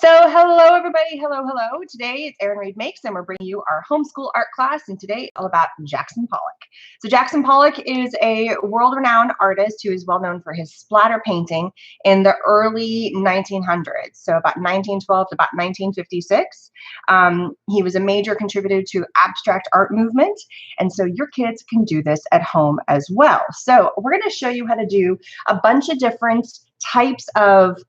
So hello everybody, hello. Today it's Erin Reed Makes and we're bringing you our homeschool art class, and today all about Jackson Pollack. So Jackson Pollack is a world-renowned artist who is well known for his splatter painting in the early 1900s, so about 1912 to about 1956. He was a major contributor to abstract art movement, and so your kids can do this at home as well. So we're going to show you how to do a bunch of different types of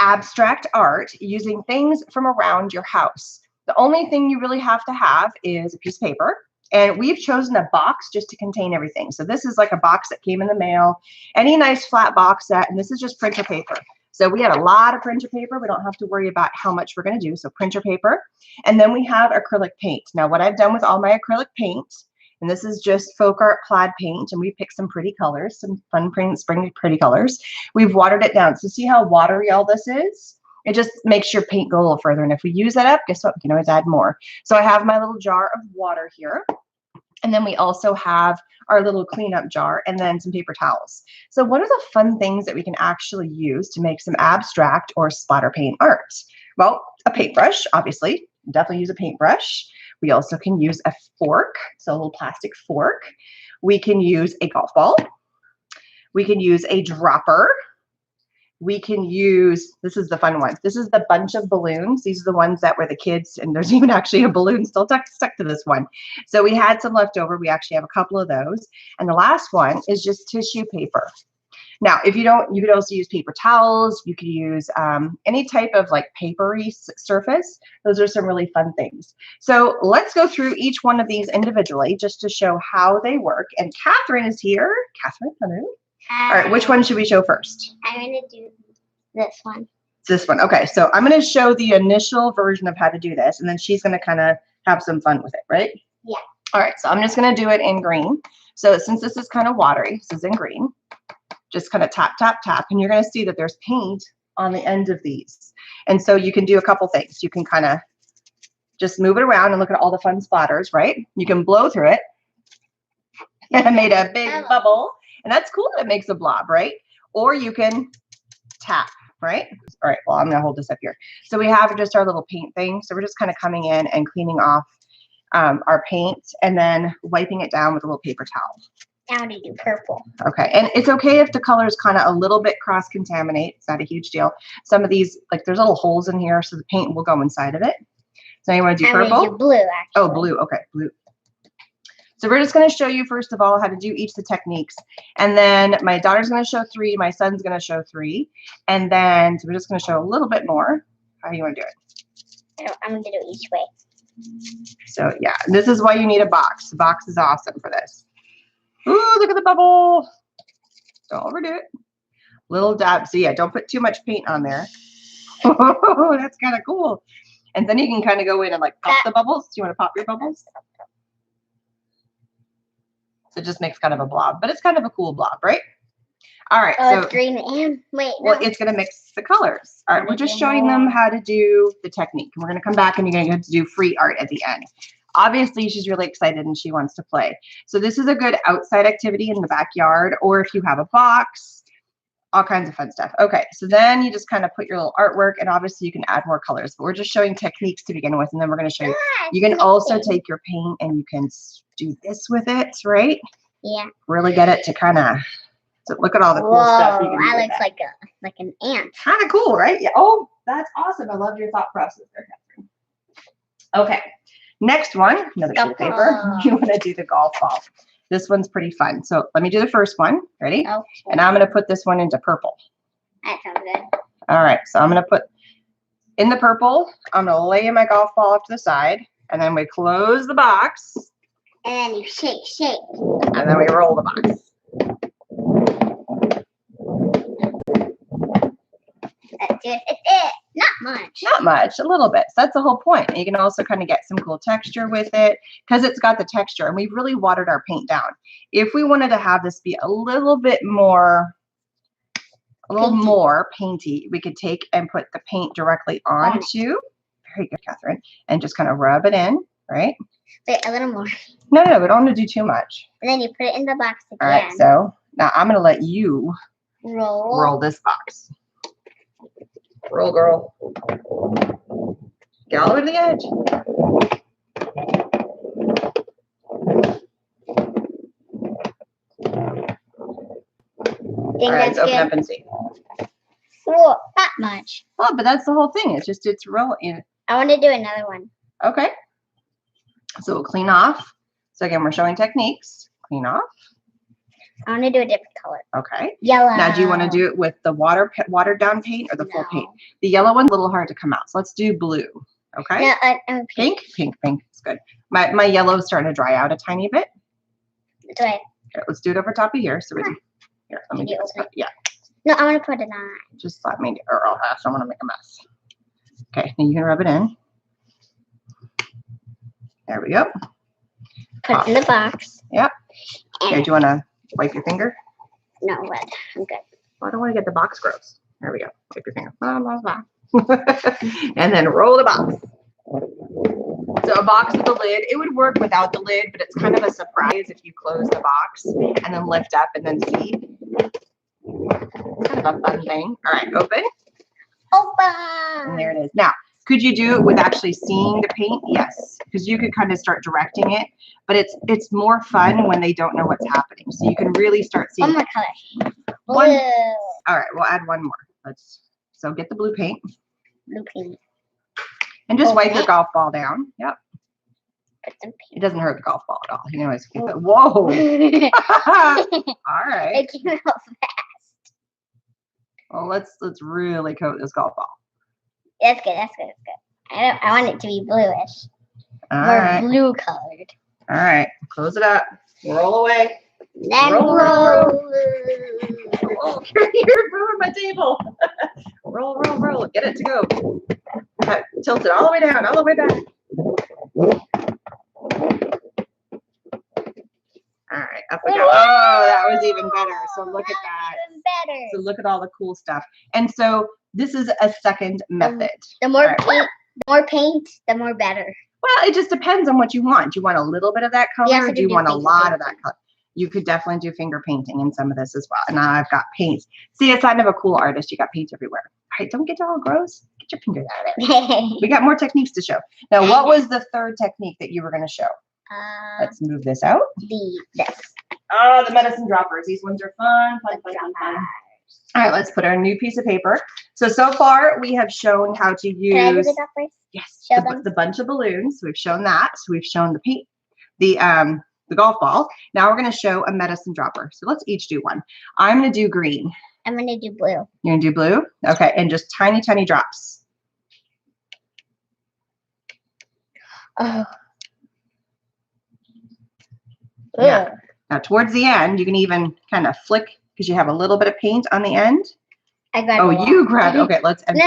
abstract art using things from around your house. The only thing you really have to have is a piece of paper, and we've chosen a box just to contain everything. So this is like a box that came in the mail, any nice flat box set, and this is just printer paper. So we had a lot of printer paper. We don't have to worry about how much we're going to do. So printer paper, and then we have acrylic paint. Now what I've done with all my acrylic paint, and this is just folk art plaid paint, and we picked some pretty colors, some fun spring pretty colors. We've watered it down. So see how watery all this is? It just makes your paint go a little further. And if we use that up, guess what? We can always add more. So I have my little jar of water here. And then we also have our little cleanup jar and then some paper towels. So what are the fun things that we can actually use to make some abstract or splatter paint art? Well, a paintbrush, obviously. Definitely use a paintbrush. We also can use a fork, so a little plastic fork. We can use a golf ball. We can use a dropper. We can use, this is the fun one. This is the bunch of balloons. These are the ones that were the kids, and there's even actually a balloon still stuck to this one. So we had some left over. We actually have a couple of those. And the last one is just tissue paper. Now, if you don't, you could also use paper towels. You could use any type of like papery surface. Those are some really fun things. So let's go through each one of these individually just to show how they work. And Catherine is here. Catherine, hello. All right, which one should we show first? I'm going to do this one. This one. Okay, so I'm going to show the initial version of how to do this, and then she's going to kind of have some fun with it, right? Yeah. All right, so I'm just going to do it in green. So since this is kind of watery, this is in green. Just kind of tap, tap, tap, and you're going to see that there's paint on the end of these. And so you can do a couple things. You can kind of just move it around and look at all the fun splatters, right? You can blow through it. And it made a big bubble. And that's cool that it makes a blob, right? Or you can tap, right? All right, well, I'm going to hold this up here. So we have just our little paint thing. So we're just kind of coming in and cleaning off our paint and then wiping it down with a little paper towel. Now to do purple. Okay, and it's okay if the colors kind of a little bit cross-contaminate. It's not a huge deal. Some of these, like there's little holes in here, so the paint will go inside of it. So you want to do purple? I'm going to do blue, actually. Oh, blue. Okay, blue. So we're just going to show you, first of all, how to do each of the techniques. And then my daughter's going to show 3. My son's going to show 3. And then so we're just going to show a little bit more. How do you want to do it? I'm going to do it each way. So, yeah, this is why you need a box. The box is awesome for this. Ooh, look at the bubble. Don't overdo it. Little dab. So, yeah, don't put too much paint on there. Oh, that's kind of cool. And then you can kind of go in and, like, pop the bubbles. Do you want to pop your bubbles? So it just makes kind of a blob, but it's kind of a cool blob, right? All right. Oh, so it's green and wait. Well, it's going to mix the colors. All right. We're just showing them how to do the technique. And we're going to come back and you're going to have to do free art at the end. Obviously, she's really excited and she wants to play. So this is a good outside activity in the backyard, or if you have a box, all kinds of fun stuff. Okay. So then you just kind of put your little artwork, and obviously you can add more colors, but we're just showing techniques to begin with. And then we're going to show you, you can also take your paint and you can do this with it, right? Yeah. Really get it to kind of, so look at all the cool stuff. That looks like an ant. Kind of cool, right? Yeah. Oh, that's awesome. I love your thought process there, Catherine. Okay. Next one, another sheet of paper. You want to do the golf ball. This one's pretty fun. So let me do the first one. Ready? Okay. And I'm going to put this one into purple. That sounds good. All right. So I'm going to put in the purple. I'm going to lay my golf ball off to the side. And then we close the box. And then you shake, shake. And then we roll the box. That's it. Not much. Not much, a little bit. So that's the whole point. And you can also kind of get some cool texture with it because it's got the texture, and we've really watered our paint down. If we wanted to have this be a little bit more, more painty, we could take and put the paint directly onto, very good, Catherine, and just kind of rub it in, right? Wait, a little more. No, we don't want to do too much. And then you put it in the box again. All right, so now I'm going to let you roll this box. Roll, girl. Get all the way to the edge. All right, let's open up and see. Whoa, not much. Well, but that's the whole thing. It's just, it's real. I want to do another one. Okay. So we'll clean off. So again, we're showing techniques. Clean off. I want to do a different color. Okay. Yellow. Now, do you want to do it with the watered down paint or the full paint? The yellow one's a little hard to come out. So let's do blue. Okay. No, pink. Pink. It's good. My yellow's starting to dry out a tiny bit. Do I? Okay, let's do it over top of here. So we can, here, let me do this. Yeah. No, I want to put it on. Just let me, or I'll have, I don't want to make a mess. Okay, now you can rub it in. There we go. Put it in the box. Yep. Okay, do you want to wipe your finger? No, what? I'm good. Well, I don't want to get the box gross. There we go. Wipe your finger. Blah, blah, blah. And then roll the box. So a box with a lid, it would work without the lid, but it's kind of a surprise if you close the box and then lift up and then see. Kind of a fun thing. All right, open. Open. And there it is. Now, could you do it with actually seeing the paint? Yes, because you could kind of start directing it, but it's more fun when they don't know what's happening. So you can really start seeing. One more color. One. Blue. All right, we'll add one more. So get the blue paint. Blue paint. And just wipe your golf ball down. Yep. Put some It doesn't hurt the golf ball at all. You can always keep it. Whoa. paint. All right. It came out fast. Well, let's really coat this golf ball. That's good. That's good. That's good. I want it to be bluish. All Or right. blue colored. All right. Close it up. Roll away. Then Roll. roll. Oh, you're ruining my table. Roll. Get it to go. Tilt it all the way down, all the way back. All right, up we go. Oh, that was even better. So look at that. Even better. So look at all the cool stuff. And so this is a second method. The more All right. paint, the more better. Well, it just depends on what you want. Do you want a little bit of that color? Yes, I Or do you do want a finger lot painting. of that color? You could definitely do finger painting in some of this as well. And now I've got paints. See, it's kind of a cool artist. You got paints everywhere. All right, don't get all gross. Get your fingers out of it. We got more techniques to show. Now, what was the third technique that you were going to show? Let's move this out. This. Oh, the medicine droppers. These ones are fun. All right, let's put our new piece of paper. So far we have shown how to use. Can I do the droppers? Yes, Show them. the bunch of balloons. We've shown that. So we've shown the paint, the golf ball. Now we're going to show a medicine dropper. So let's each do one. I'm going to do green. I'm gonna do blue. You're going to do blue? Okay, and just tiny, tiny drops. Oh. Yeah. Now towards the end, you can even kind of flick because you have a little bit of paint on the end. I got. Oh, you grabbed. Okay, let's empty.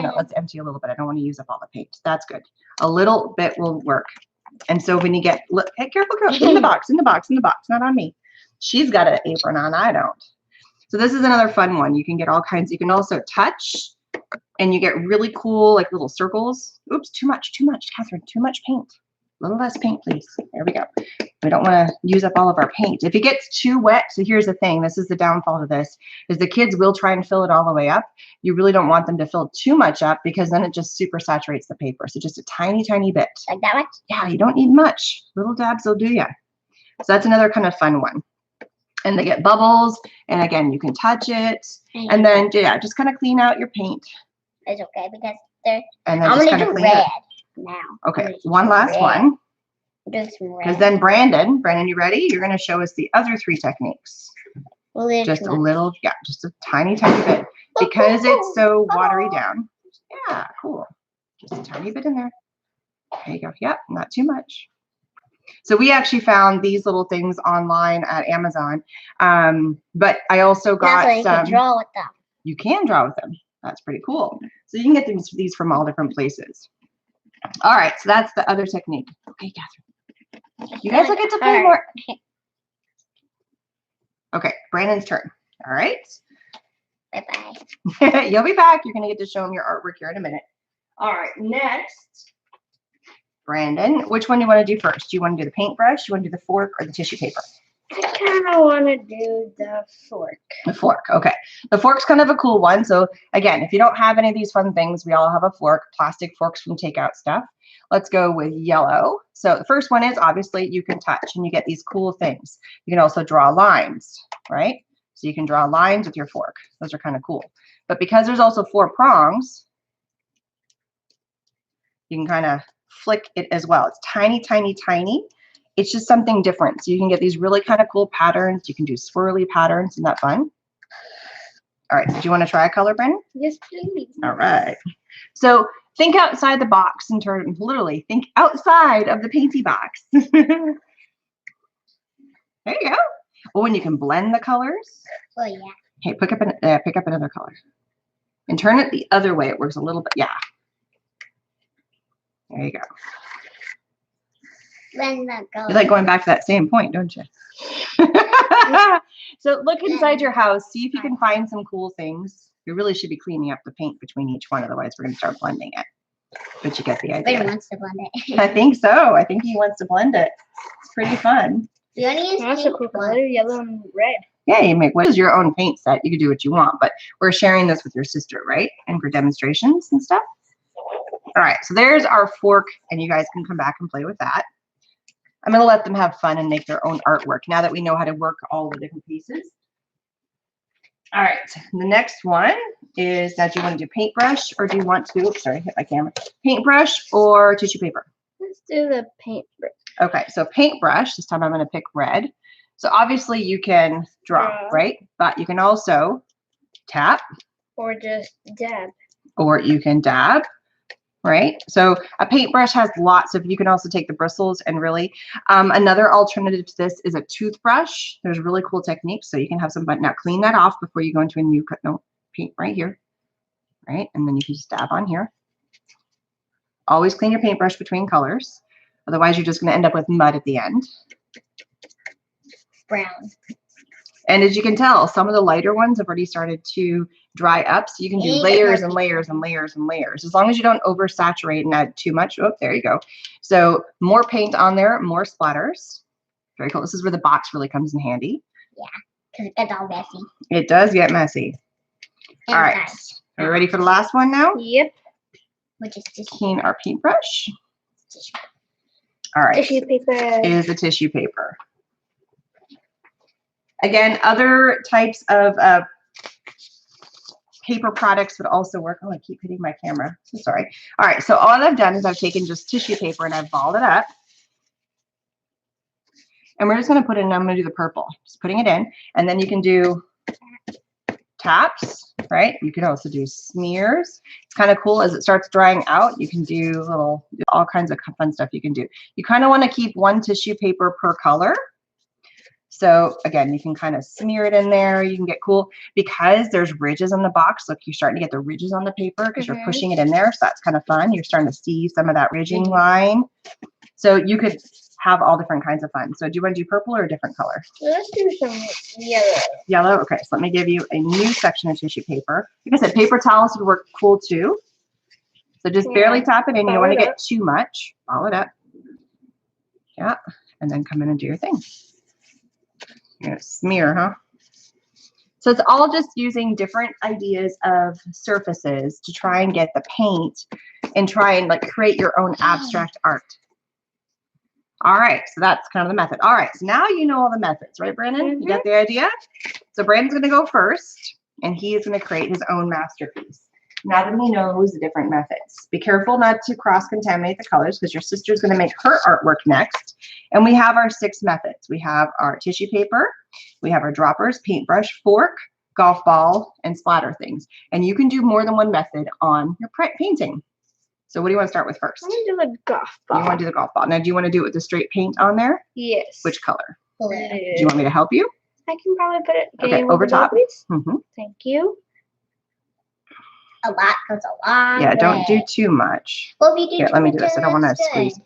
No. Let's empty a little bit. I don't want to use up all the paint. That's good. A little bit will work. And so when you get, look, hey, careful, girl, in the box, not on me. She's got an apron on. I don't. So this is another fun one. You can get all kinds. You can also touch, and you get really cool like little circles. Oops, too much, Catherine. Too much paint. A little less paint, please. There we go. We don't want to use up all of our paint. If it gets too wet, so here's the thing. This is the downfall to this, is the kids will try and fill it all the way up. You really don't want them to fill too much up because then it just super saturates the paper. So just a tiny, tiny bit. Like that much? Yeah, you don't need much. Little dabs will do ya. So that's another kind of fun one. And they get bubbles. And again, you can touch it. And then, yeah, just kind of clean out your paint. It's okay because they're. And then I'm just gonna kind of do clean red it. now. Okay, one last one. Do some red. Because then Brandon, you ready? You're going to show us the other three techniques. Just a little, yeah, just a tiny, tiny bit. Because it's so watery down. Yeah, cool. Just a tiny bit in there. There you go. Yep, not too much. So we actually found these little things online at Amazon. But I also got That's some. You can draw with them. You can draw with them. That's pretty cool. So you can get these from all different places. All right, so that's the other technique. Okay, Catherine. You guys will get to play more. Okay, Brandon's turn. All right. Bye-bye. You'll be back. You're going to get to show him your artwork here in a minute. All right, next, Brandon, which one do you want to do first? Do you want to do the paintbrush? Do you want to do the fork or the tissue paper? I kind of want to do the fork. The fork, okay. The fork's kind of a cool one. So again, if you don't have any of these fun things, we all have a fork, plastic forks from takeout stuff. Let's go with yellow. So the first one is obviously you can touch and you get these cool things. You can also draw lines, right? So you can draw lines with your fork. Those are kind of cool. But because there's also 4 prongs, you can kind of flick it as well. It's tiny, tiny, tiny. It's just something different. So you can get these really kind of cool patterns. You can do swirly patterns. Isn't that fun? All right. Do you want to try a color, Brandon? Yes, please. All right. So think outside the box and literally think outside of the painty box. There you go. Oh, and you can blend the colors. Oh, yeah. Hey, pick up another color. And turn it the other way. It works a little bit. Yeah. There you go. Blend the color. You like going back to that same point, don't you? So look inside your house. See if you can find some cool things. You really should be cleaning up the paint between each one. Otherwise, we're going to start blending it. But you get the idea. Brandon wants to blend it. I think so. I think he wants to blend it. It's pretty fun. Do you want to use That's a pink cool one? color, yellow and red. Yeah, you make what is your own paint set. You can do what you want, but we're sharing this with your sister, right? And for demonstrations and stuff. All right, so there's our fork, and you guys can come back and play with that. I'm going to let them have fun and make their own artwork now that we know how to work all the different pieces. All right, the next one is, now do you want to do paintbrush or do you want to, oops, sorry, I hit my camera. Paintbrush or tissue paper? Let's do the paintbrush. Okay, so paintbrush, this time I'm going to pick red. So obviously you can draw, right? But you can also tap. Or just dab. Or you can dab. Right? So a paintbrush has lots of, you can also take the bristles and really, another alternative to this is a toothbrush. There's really cool techniques. So you can have some fun. Now clean that off before you go into a new cut. No, paint right here. Right? And then you can just dab on here. Always clean your paintbrush between colors. Otherwise you're just going to end up with mud at the end. Brown. And as you can tell, some of the lighter ones have already started to dry up. So you can do layers and layers and layers and layers. As long as you don't oversaturate and add too much. Oh, there you go. So more paint on there, more splatters. Very cool. This is where the box really comes in handy. Yeah, because it gets all messy. It does get messy. And All right. nice. Are you ready for the last one now? Yep. Which is tissue. Clean our paintbrush. Tissue. All right. Tissue paper. Is the tissue paper. Again, other types of paper products would also work. Oh, I keep hitting my camera. So sorry. All right. So all I've done is I've taken just tissue paper and I've balled it up. And we're just going to put it in, I'm going to do the purple. Just putting it in. And then you can do taps, right? You can also do smears. It's kind of cool as it starts drying out. You can do all kinds of fun stuff you can do. You kind of want to keep one tissue paper per color. So again, you can kind of smear it in there. You can get cool because there's ridges on the box. Look, you're starting to get the ridges on the paper because you're pushing it in there. So that's kind of fun. You're starting to see some of that ridging line. So you could have all different kinds of fun. So do you want to do purple or a different color? Let's do some yellow. Yellow? Okay, so let me give you a new section of tissue paper. Like I said, paper towels would work cool too. So just barely tap it in. You don't want to get too much. Ball it up. Yeah, and then come in and do your thing. You're gonna smear, huh? So it's all just using different ideas of surfaces to try and get the paint and try and like create your own abstract art. All right, so that's kind of the method. All right, so now you know all the methods, right, Brandon? You got the idea? So Brandon's gonna go first, and he is gonna create his own masterpiece. Now that he knows the different methods. Be careful not to cross-contaminate the colors because your sister's going to make her artwork next. And we have our 6 methods. We have our tissue paper, we have our droppers, paintbrush, fork, golf ball, and splatter things. And you can do more than one method on your painting. So what do you want to start with first? I'm going to do the golf ball. You want to do the golf ball. Now, do you want to do it with the straight paint on there? Yes. Which color? Blue. Do you want me to help you? I can probably put it Okay, over top. Please. Mm-hmm. Thank you. A lot goes a long Yeah, don't do way. too much. Well, if you do Here, too let me much, do this. I don't want to that's squeeze. good.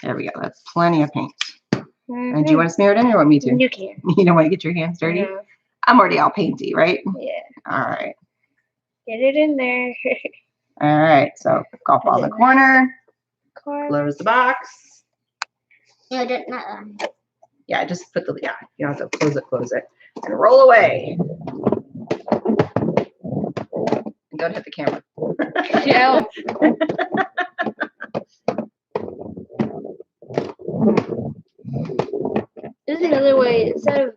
There we go. That's plenty of paint. Mm-hmm. And do you want to smear it in or you want me to? You can. You don't want to get your hands dirty? No. I'm already all painty, right? Yeah. All right. Get it in there. All right. So golf ball in the corner. Close the box. No, don't not. Yeah, just put the, yeah, you don't have to close it. And roll away. And don't hit the camera. Yeah. There's another way. Instead of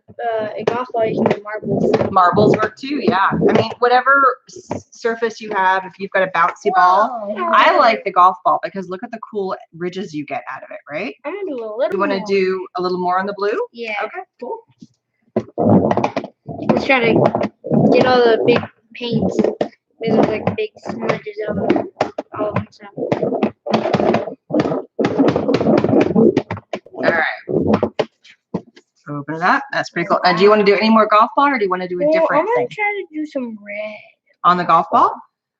a golf ball, you can do marbles. Marbles work too, yeah. I mean, whatever surface you have, if you've got a bouncy ball. Whoa. I like the golf ball because look at the cool ridges you get out of it, right? I'm gonna do a little. You want to more. do a little more on the blue? Yeah. Okay, cool. Just trying to get all the big paints. These are like big smudges of all of them. So. All right. Open it up. That's pretty cool. Now, do you want to do any more golf ball or do you want to do a Well, different I'm gonna thing try to do some red. on the golf ball?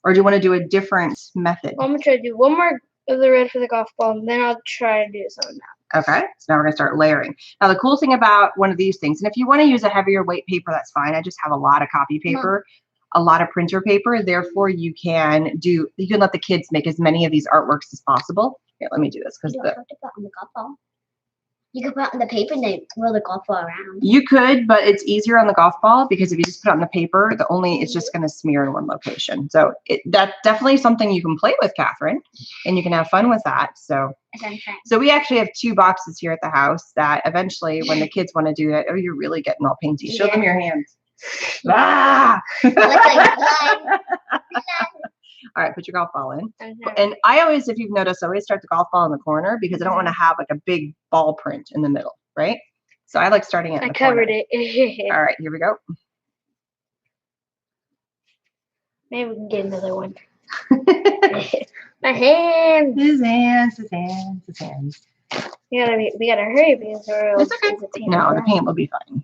Or do you want to do a different method? I'm gonna try to do one more of the red for the golf ball, and then I'll try to do something else. Okay, so now we're gonna start layering. Now the cool thing about one of these things, and if you want to use a heavier weight paper, that's fine. I just have a lot of copy paper, a lot of printer paper. Therefore, you can let the kids make as many of these artworks as possible. Here, let me do this because You don't have to put on the golf ball. You can put it on the paper and then roll the golf ball around. you could, but it's easier on the golf ball because if you just put it on the paper, it's just going to smear in one location. So that's definitely something you can play with, Catherine, and you can have fun with that. So we actually have 2 boxes here at the house that eventually, when the kids want to do it, oh, you're really getting all painty. Show them your hands. Ah! It looks like blood. All right, put your golf ball in. Okay. And I always, if you've noticed, I always start the golf ball in the corner because I don't want to have like a big ball print in the middle, right? So I like starting it in I the covered corner. it. All right, here we go. Maybe we can get another one. My hands. His hands, his hands, his hands. We gotta hurry because we're It's okay. No, the paint will be fine.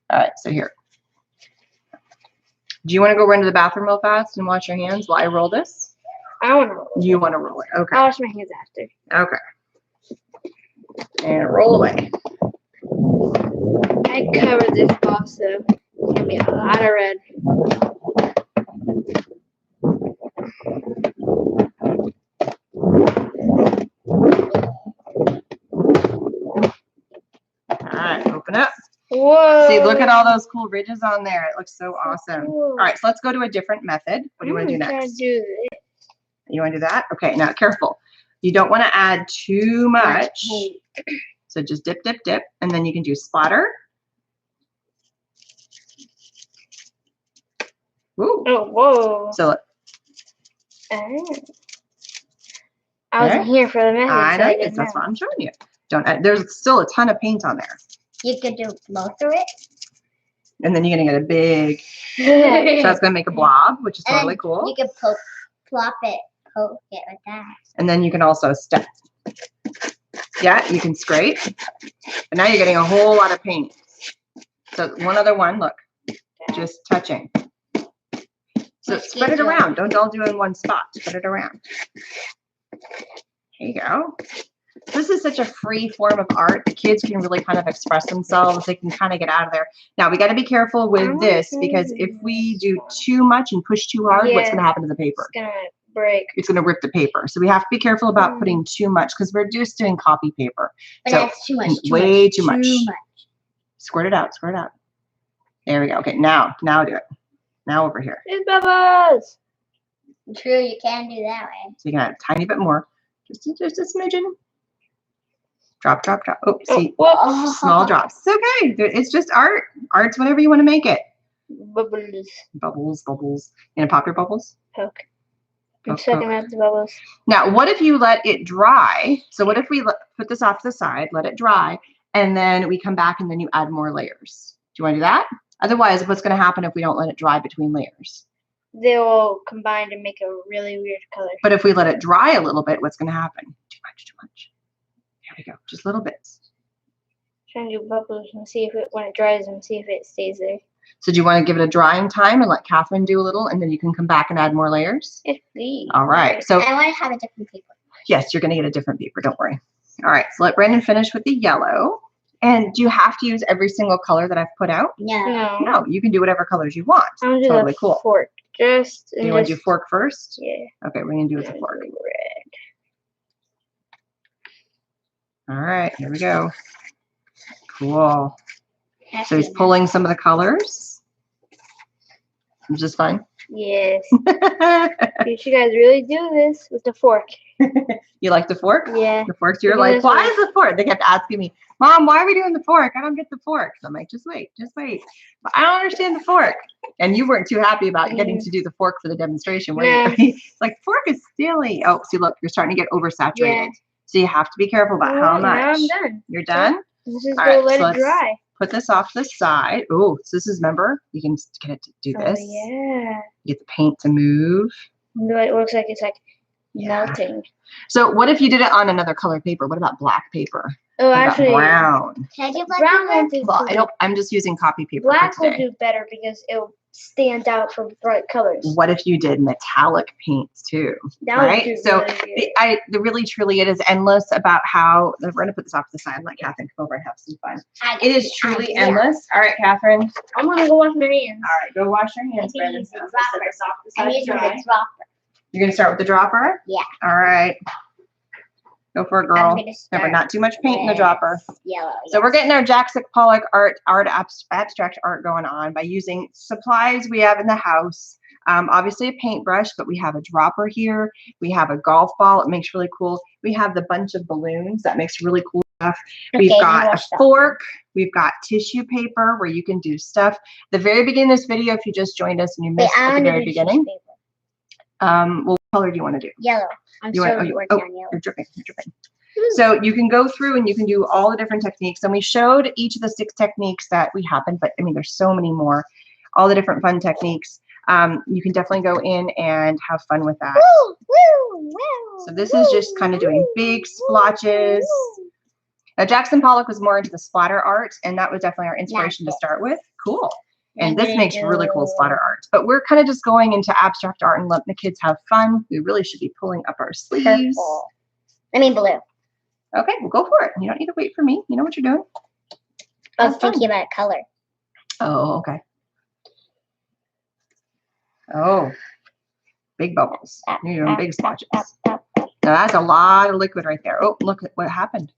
All right, so here. Do you want to go run to the bathroom real fast and wash your hands while I roll this? I want to roll. You want to roll it? Okay. I'll wash my hands after. Okay. And roll away. I covered this ball, so it's gonna be a lot of red. All right, open up. Whoa. See, look at all those cool ridges on there. It looks so awesome. Cool. All right, so let's go to a different method. What do you want to do Try next? do this. You want to do that? Okay, now careful. You don't want to add too much. So just dip, dip, dip, and then you can do splatter. Ooh. Oh, whoa. So I wasn't here for the method. I so know didn't that's know. what I'm showing you. Don't add, there's still a ton of paint on there. You could do blow through it. And then you're gonna get a big, so that's gonna make a blob, which is totally And cool. You could poke it like that. And then you can also step. Yeah, you can scrape. And now you're getting a whole lot of paint. So one other one, look, just touching. So spread it around. Don't all do it in one spot. Spread it around. There you go. This is such a free form of art. The kids can really kind of express themselves. They can kind of get out of there. Now we got to be careful with this because if we do too much and push too hard, what's going to happen to the paper? It's gonna break. It's going to rip the paper. So we have to be careful about putting too much because we're just doing copy paper. But So, that's too much. way too much. Squirt it out. Squirt it out. There we go. Okay, now do it. Now over here. It's bubbles. True, you can do that way. So you can add a tiny bit more. Just a smidgen. Drop, drop, drop. Oh, see, Whoa. small drops. It's okay. It's just art. Art's whatever you want to make it. Bubbles. Bubbles, bubbles. You gonna pop your bubbles? Poke. I'm Poke, sucking poke. out the bubbles. Now, what if you let it dry? So what if we put this off to the side, let it dry, and then we come back and then you add more layers? Do you want to do that? Otherwise, what's going to happen if we don't let it dry between layers? They will combine to make a really weird color. But if we let it dry a little bit, what's going to happen? Too much, too much. There we go. Just little bits. Trying to do bubbles and see if it, when it dries, and see if it stays there. So do you want to give it a drying time and let Catherine do a little, and then you can come back and add more layers? Yes, please. All right. So I want to have a different paper. yes, you're going to get a different paper. Don't worry. All right. So let Brandon finish with the yellow. And do you have to use every single color that I've put out? No. No. No, you can do whatever colors you want. I'm gonna do Totally the cool. fork. Just. Do you want to do fork first? Yeah. Okay, we're going to do it with the fork. Red. All right, here we go. Cool. That's So he's good. pulling some of the colors, which is fun. Yes. You guys really do this with the fork. You like the fork? Yeah. The forks, you're Look at like, this why one. is the fork? They kept asking me, Mom, why are we doing the fork? I don't get the fork. So I'm like, just wait. But I don't understand the fork. And you weren't too happy about getting to do the fork for the demonstration, were No. you? It's like, fork is silly. Oh, see, look, you're starting to get oversaturated. Yeah. So you have to be careful about how much. Now I'm done. You're done? Let's just All go right, let so it let's dry. put this off to the side. Oh, so this is, remember, you can get it to do Oh, this. yeah. Get the paint to move. It looks like it's like Yeah. melting. So what if you did it on another color paper? What about black paper? Oh, What about actually, brown? Can I do black brown paper? won't do. Well, I don't. I'm just using copy paper Black for will today. do better because it'll stand out from bright colors. What if you did metallic paints too? That would Right? do So really good. the really truly it is endless about how we're gonna put this off to the side and let Catherine come over and have some fun. It is truly endless. All right, Catherine. I'm gonna go wash my hands. All right, go wash your hands, Maybe Brandon. use the So let's set dropper. this off to the I'm side to using dry. the dropper. You're gonna start with the dropper? Yeah. All right. Go for it, I'm girl. gonna start Remember, not too much paint in the with dropper. Yellow. So we're getting our Jackson Pollack abstract art going on by using supplies we have in the house. Obviously a paintbrush, but we have a dropper here. We have a golf ball. It makes really cool. We have the bunch of balloons. That makes really cool stuff. We've Okay, got now a we'll fork. We've got tissue paper where you can do stuff. The very beginning of this video, if you just joined us and you Wait, missed I at the want to very do beginning, tissue paper. what color do you want to do? Yellow. I'm You still want, working oh, on yellow. you're dripping, you're dripping. So you can go through and you can do all the different techniques. And we showed each of the 6 techniques that we happened, but I mean, there's so many more, all the different fun techniques. You can definitely go in and have fun with that. Woo, woo, woo, So this is just kind of doing big splotches. Now, Jackson Pollack was more into the splatter art, and that was definitely our inspiration to start with. Cool. And this makes really cool splatter art. But we're kind of just going into abstract art and letting the kids have fun. We really should be pulling up our sleeves. Purple. I mean blue. Okay, well, go for it. You don't need to wait for me. You know what you're doing. I was Have fun. thinking about color. Oh, okay. Oh, big bubbles. You're doing big splotches. Now that's a lot of liquid right there. Oh, look at what happened.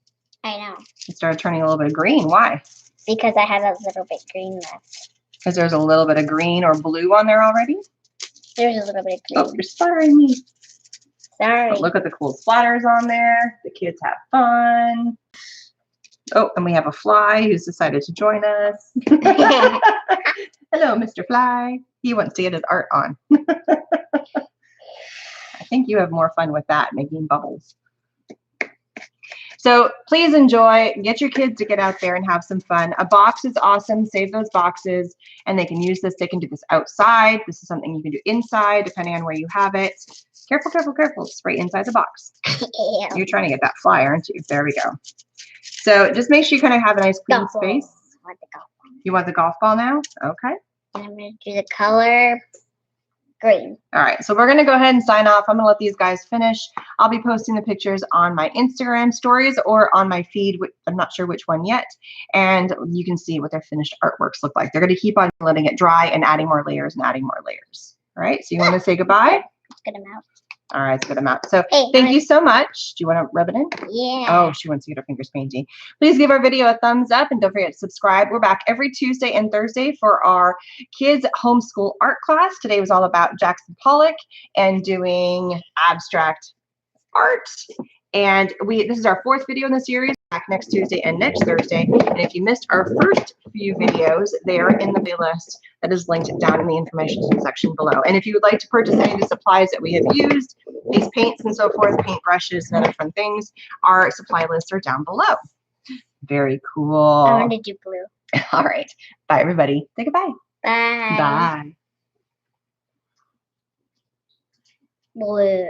I know. It started turning a little bit green. Why? Because I have a little bit green left. Because there's a little bit of green or blue on there already. There's a little bit of Oh, green. you're splattering me. Sorry. But look at the cool splatters on there. The kids have fun. Oh, and we have a fly who's decided to join us. Hello, Mr. Fly. He wants to get his art on. I think you have more fun with that, making bubbles. So please enjoy. Get your kids to get out there and have some fun. A box is awesome. Save those boxes, and they can use this. They can do this outside. This is something you can do inside, depending on where you have it. Careful, careful, careful. It's right inside the box. Ew. You're trying to get that fly, aren't you? There we go. So just make sure you kind of have a nice clean Golf ball. space. I want the golf ball. You want the golf ball now? Okay. And I'm going to do the color green. All right, so we're gonna go ahead and sign off. I'm gonna let these guys finish. I'll be posting the pictures on my Instagram stories or on my feed. I'm not sure which one yet. And you can see what their finished artworks look like. They're gonna keep on letting it dry and adding more layers and adding more layers. All right, so you wanna say goodbye? It's good amount. All right, it's a good amount. So Hey, thank you so much. Do you wanna rub it in? Yeah. Oh, she wants to get her fingers painty. Please give our video a thumbs up and don't forget to subscribe. We're back every Tuesday and Thursday for our kids homeschool art class. Today was all about Jackson Pollack and doing abstract art. And this is our 4th video in the series, back next Tuesday and next Thursday. And if you missed our first few videos, they are in the playlist that is linked down in the information section below. And if you would like to purchase any of the supplies that we have used, these paints and so forth, paint brushes and other fun things, our supply lists are down below. Very cool. I want to do blue. All right. Bye, everybody. Say goodbye. Bye. Bye. Blue.